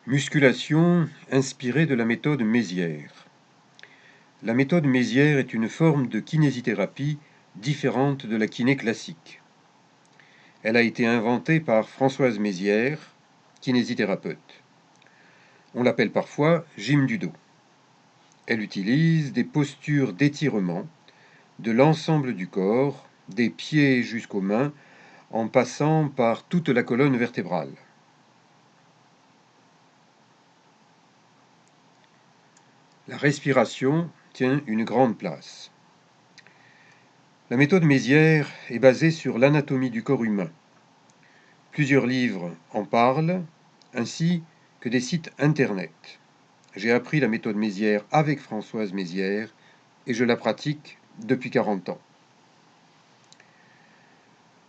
Musculation inspirée de la méthode Mézières. La méthode Mézières est une forme de kinésithérapie différente de la kiné classique. Elle a été inventée par Françoise Mézières, kinésithérapeute. On l'appelle parfois gym du dos. Elle utilise des postures d'étirement de l'ensemble du corps, des pieds jusqu'aux mains, en passant par toute la colonne vertébrale. La respiration tient une grande place. La méthode Mézières est basée sur l'anatomie du corps humain. Plusieurs livres en parlent, ainsi que des sites internet. J'ai appris la méthode Mézières avec Françoise Mézières et je la pratique depuis 40 ans.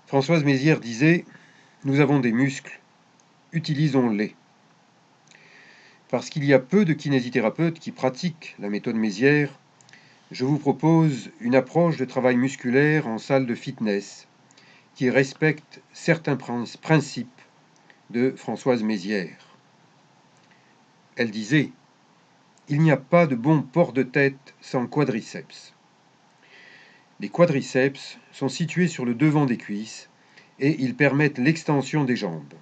Françoise Mézières disait « Nous avons des muscles, utilisons-les ». Parce qu'il y a peu de kinésithérapeutes qui pratiquent la méthode Mézières, je vous propose une approche de travail musculaire en salle de fitness qui respecte certains principes de Françoise Mézières. Elle disait « Il n'y a pas de bon port de tête sans quadriceps ». Les quadriceps sont situés sur le devant des cuisses et ils permettent l'extension des jambes.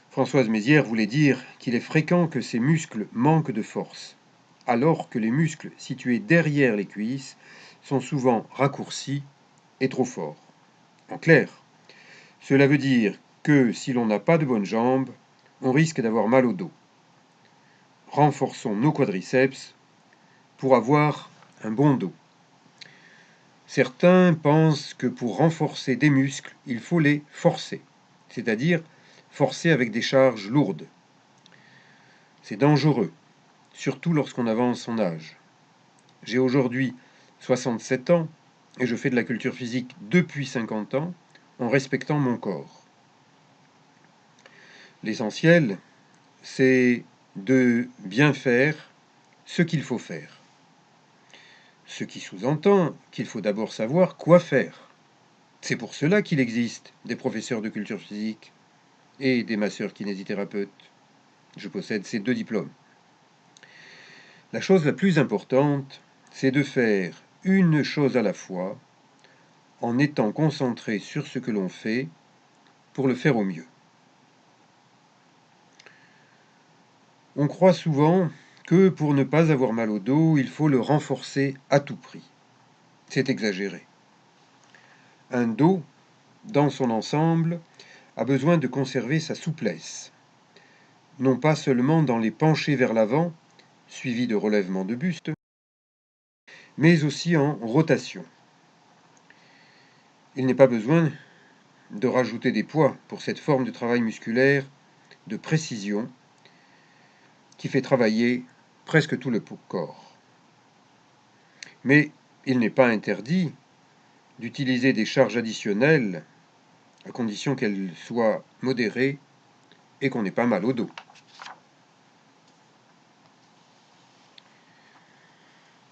Françoise Mézières voulait dire qu'il est fréquent que ces muscles manquent de force, alors que les muscles situés derrière les cuisses sont souvent raccourcis et trop forts. En clair, cela veut dire que si l'on n'a pas de bonnes jambes, on risque d'avoir mal au dos. Renforçons nos quadriceps pour avoir un bon dos. Certains pensent que pour renforcer des muscles, il faut les forcer, c'est-à-dire forcer avec des charges lourdes. C'est dangereux, surtout lorsqu'on avance en âge. J'ai aujourd'hui 67 ans et je fais de la culture physique depuis 50 ans en respectant mon corps. L'essentiel, c'est de bien faire ce qu'il faut faire. Ce qui sous-entend qu'il faut d'abord savoir quoi faire. C'est pour cela qu'il existe des professeurs de culture physique et des masseurs kinésithérapeutes. Je possède ces 2 diplômes. La chose la plus importante, c'est de faire une chose à la fois en étant concentré sur ce que l'on fait pour le faire au mieux. On croit souvent que pour ne pas avoir mal au dos, il faut le renforcer à tout prix. C'est exagéré. Un dos, dans son ensemble, a besoin de conserver sa souplesse, non pas seulement dans les penchés vers l'avant, suivis de relèvements de buste, mais aussi en rotation. Il n'est pas besoin de rajouter des poids pour cette forme de travail musculaire de précision qui fait travailler presque tout le corps. Mais il n'est pas interdit d'utiliser des charges additionnelles à condition qu'elles soient modérées et qu'on n'ait pas mal au dos.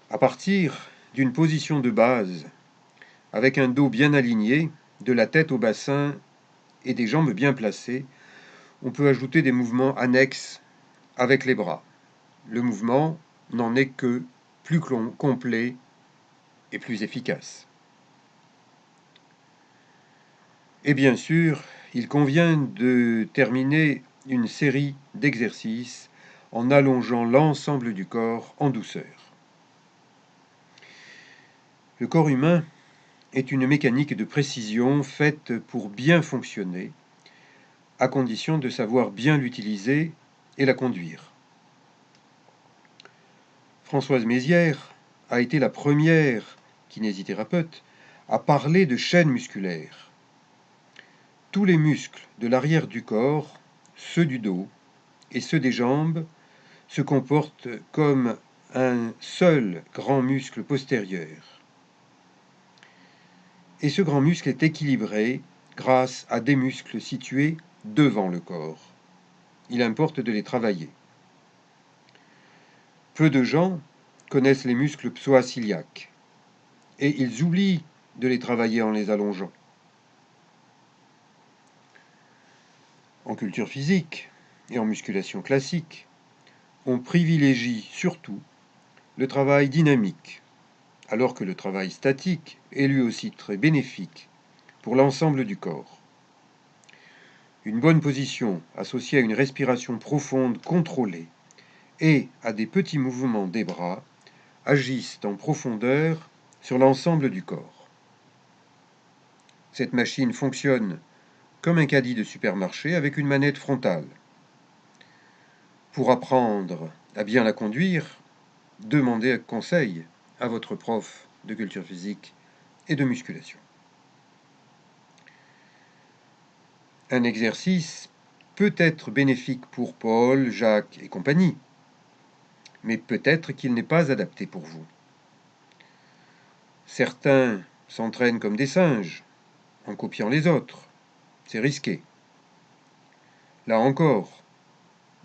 À partir d'une position de base, avec un dos bien aligné, de la tête au bassin et des jambes bien placées, on peut ajouter des mouvements annexes avec les bras. Le mouvement n'en est que plus complet et plus efficace. Et bien sûr, il convient de terminer une série d'exercices en allongeant l'ensemble du corps en douceur. Le corps humain est une mécanique de précision faite pour bien fonctionner, à condition de savoir bien l'utiliser et la conduire. Françoise Mézières a été la première kinésithérapeute à parler de chaînes musculaires. Tous les muscles de l'arrière du corps, ceux du dos et ceux des jambes, se comportent comme un seul grand muscle postérieur. Et ce grand muscle est équilibré grâce à des muscles situés devant le corps. Il importe de les travailler. Peu de gens connaissent les muscles psoas-iliaques et ils oublient de les travailler en les allongeant. En culture physique, et en musculation classique, on privilégie surtout le travail dynamique, alors que le travail statique est lui aussi très bénéfique pour l'ensemble du corps. Une bonne position associée à une respiration profonde contrôlée et à des petits mouvements des bras agissent en profondeur sur l'ensemble du corps. Cette machine fonctionne comme un caddie de supermarché avec une manette frontale. Pour apprendre à bien la conduire, demandez conseil à votre prof de culture physique et de musculation. Un exercice peut être bénéfique pour Paul, Jacques et compagnie, mais peut-être qu'il n'est pas adapté pour vous. Certains s'entraînent comme des singes, en copiant les autres. C'est risqué. Là encore,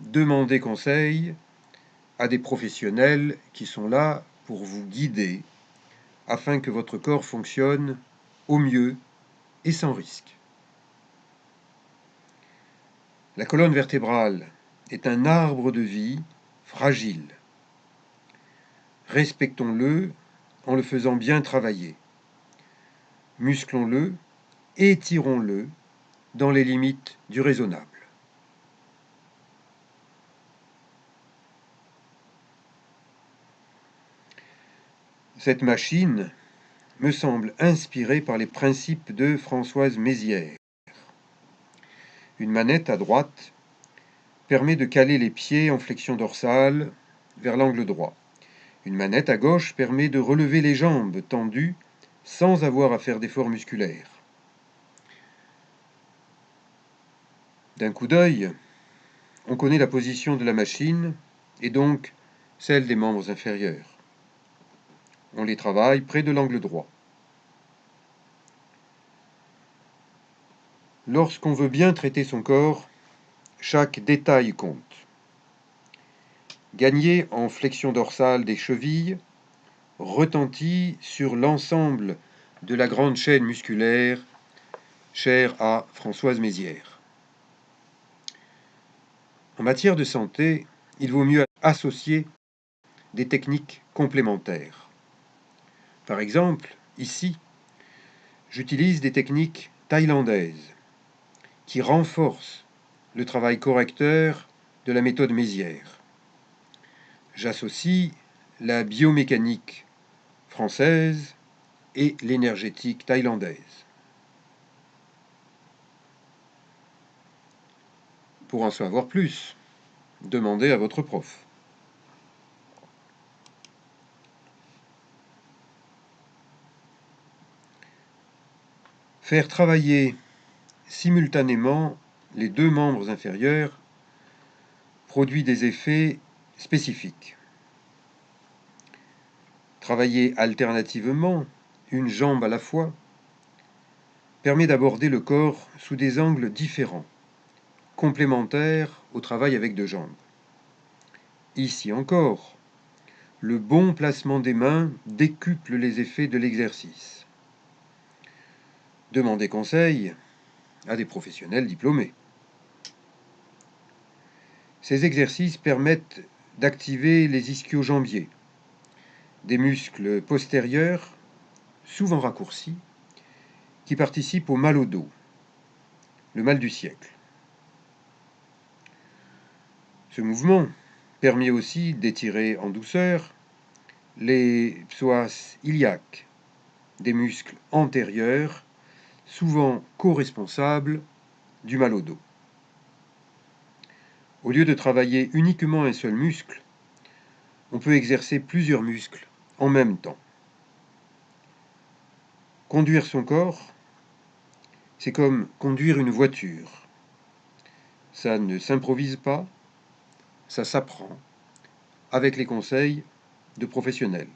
demandez conseil à des professionnels qui sont là pour vous guider afin que votre corps fonctionne au mieux et sans risque. La colonne vertébrale est un arbre de vie fragile. Respectons-le en le faisant bien travailler. Musclons-le, étirons-le dans les limites du raisonnable. Cette machine me semble inspirée par les principes de Françoise Mézières. Une manette à droite permet de caler les pieds en flexion dorsale vers l'angle droit. Une manette à gauche permet de relever les jambes tendues sans avoir à faire d'efforts musculaires. D'un coup d'œil, on connaît la position de la machine et donc celle des membres inférieurs. On les travaille près de l'angle droit. Lorsqu'on veut bien traiter son corps, chaque détail compte. Gagner en flexion dorsale des chevilles retentit sur l'ensemble de la grande chaîne musculaire chère à Françoise Mézières. En matière de santé, il vaut mieux associer des techniques complémentaires. Par exemple, ici, j'utilise des techniques thaïlandaises qui renforcent le travail correcteur de la méthode Mézières. J'associe la biomécanique française et l'énergétique thaïlandaise. Pour en savoir plus, demandez à votre prof. Faire travailler simultanément les deux membres inférieurs produit des effets spécifiques. Travailler alternativement, une jambe à la fois, permet d'aborder le corps sous des angles différents, complémentaires au travail avec deux jambes. Ici encore, le bon placement des mains décuple les effets de l'exercice. Demandez conseil à des professionnels diplômés. Ces exercices permettent d'activer les ischio-jambiers, des muscles postérieurs, souvent raccourcis, qui participent au mal au dos, le mal du siècle. Ce mouvement permet aussi d'étirer en douceur les psoas iliaques, des muscles antérieurs, souvent co-responsables du mal au dos. Au lieu de travailler uniquement un seul muscle, on peut exercer plusieurs muscles en même temps. Conduire son corps, c'est comme conduire une voiture. Ça ne s'improvise pas, ça s'apprend avec les conseils de professionnels.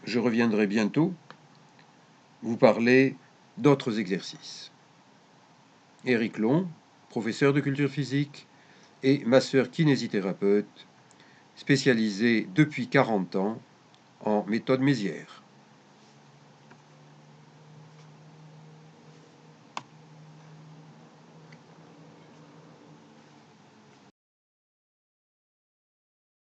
Je reviendrai bientôt vous parler d'autres exercices. Éric Long, professeur de culture physique et masseur kinésithérapeute, spécialisé depuis 40 ans en méthode Mézières.